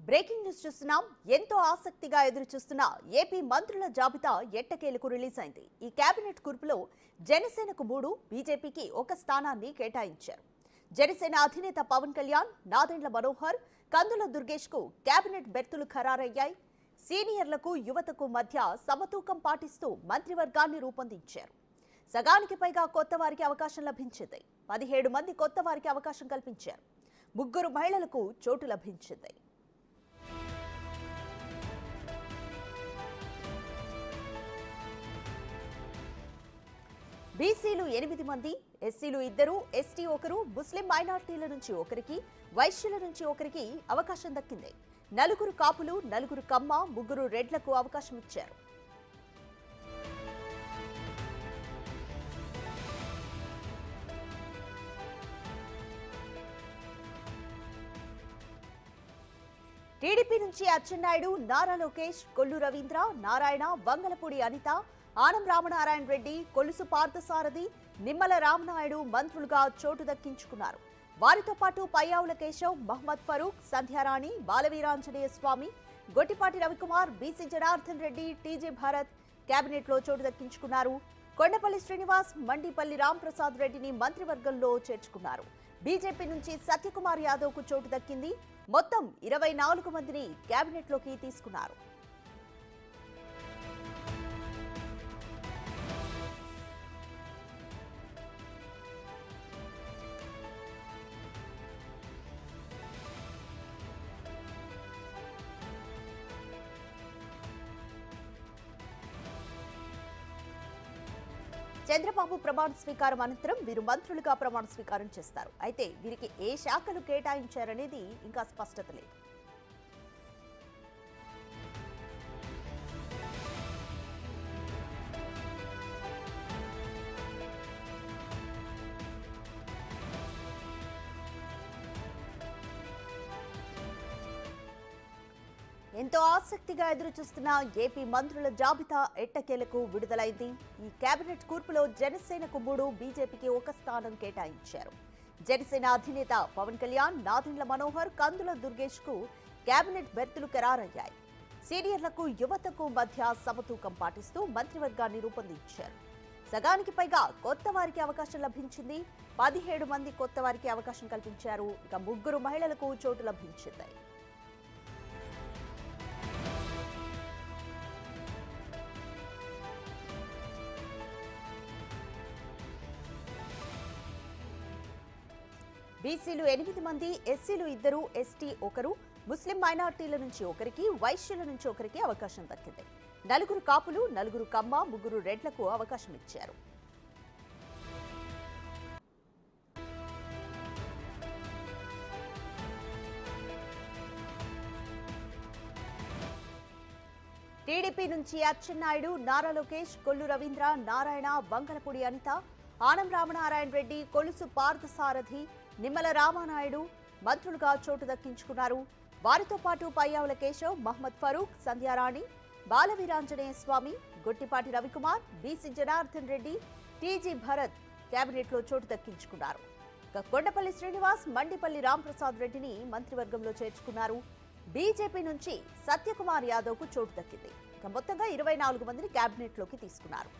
Breaking news చూస్తున్నాం. ఎంతో ఆసక్తిగా ఎదురు చూస్తున్న ఏపీ మంత్రుల జాబితా ఎట్టకేలకు రిలీజ్ అయింది. ఈ కేబినెట్ కూర్పులో జనసేనకు 3, బీజేపీకి 1 స్థానాన్ని కేటాయించారు. జనసేన అధినేత పవన్ కళ్యాణ్, నాదెండ్ల మనోహర్, కందుల దుర్గేష్ కు కేబినెట్ బెర్తులు ఖరారయ్యాయి. సీనియర్లకు, యువతకు మధ్య సమతూకం పాటిస్తూ మంత్రివర్గాన్ని రూపొందించారు. సగానికి పైగా కొత్త వారికి అవకాశం లభించింది. 17 మంది కొత్త వారికి అవకాశం కల్పించారు. 3 మహిళలకు చోటు లభించింది. బీసీలు 8 మంది, ఎస్సీలు 2, ఎస్టీ 1, ముస్లిం మైనార్టీల నుంచి 1కి, వైశ్యుల నుంచి 1కి అవకాశం దక్కింది. 4 కాపులు, 4 కమ్మ, 3 రెడ్లకు అవకాశం ఇచ్చారు. టీడీపీ నుంచి అచ్చెన్నాయుడు, నారా లోకేష్, కొల్లు రవీంద్ర, నారాయణ, వంగలపూడి అనిత, ఆనం రామనారాయణ రెడ్డి, కొలుసు పార్థసారథి, నిమ్మల రామనాయుడు మంత్రులుగా చోటు దక్కించుకున్నారు. వారితో పాటు Payyavula Keshav, Mohammed Farooq, Sandhyarani, Balaveeranjaneya Swamy, Gottipati Ravikumar, BC Janardhan Reddy, TG Bharath cabinet లో చోటు దక్కించుకున్నారు. కొండపల్లి శ్రీనివాస్, మండిపల్లి రాంప్రసాద్ రెడ్డిని మంత్రివర్గంలో చేర్చుకున్నారు. బీజేపీ నుంచి సత్యకుమార్ యాదవ్ కు చోటు దక్కింది. మొత్తం 24 మందిని కేబినెట్ లోకి తీసుకున్నారు. చంద్రబాబు ప్రమాణ స్వీకారం అనంతరం వీరు మంత్రులుగా ప్రమాణ స్వీకారం చేస్తారు. అయితే వీరికి ఏ శాఖలు కేటాయించారనేది ఇంకా స్పష్టత లేదు. ఎంతో ఆసక్తిగా ఎదురుచూస్తున్న ఏపీ మంత్రుల జాబితా ఎట్టకేలకు విడుదలైంది. ఈ కేబినెట్ కూర్పులో జనసేనకు 3, బీజేపీకి 1 స్థానం కేటాయించారు. జనసేన అధినేత పవన్ కళ్యాణ్, నాదెండ్ల మనోహర్, కందుల దుర్గేష్ కు కేబినెట్ బెర్తులు ఖరారయ్యాయి. సీనియర్లకు, యువతకు మధ్య సమతూకం పాటిస్తూ మంత్రివర్గాన్ని రూపొందించారు. సగానికి పైగా కొత్త వారికి అవకాశం లభించింది. 17 మంది కొత్త వారికి అవకాశం కల్పించారు. ఇక 3 మహిళలకు చోటు లభించింది. బీసీలు 8 మంది, ఎస్సీలు 2, ఎస్టీ 1, ముస్లిం మైనార్టీల నుంచి 1కి, వైశ్యుల నుంచి 1కి అవకాశం దక్కింది. 4 కాపులు, 4 కమ్మ, 3 రెడ్లకు అవకాశం ఇచ్చారు. టీడీపీ నుంచి అచ్చెన్నాయుడు, నారా లోకేష్, కొల్లు రవీంద్ర, నారాయణ, వంగలపూడి అనిత, ఆనం రామనారాయణ రెడ్డి, కొలుసు పార్థసారథి, నిమ్మల రామనాయుడు మంత్రులుగా చోటు దక్కించుకున్నారు. వారితో పాటు Payyavula Keshav, Mohammed Farooq, Sandhyarani, Balaveeranjaneya Swamy, Gottipati Ravikumar, BC Janardhan Reddy, TG Bharath cabinet లో చోటు దక్కించుకున్నారు. కొండపల్లి శ్రీనివాస్, మండిపల్లి రాంప్రసాద్ రెడ్డిని మంత్రివర్గంలో చేర్చుకున్నారు. బీజేపీ నుంచి సత్యకుమార్ యాదవ్ కు చోటు దక్కింది. మొత్తంగా 24 మందిని కేబినెట్ లోకి తీసుకున్నారు.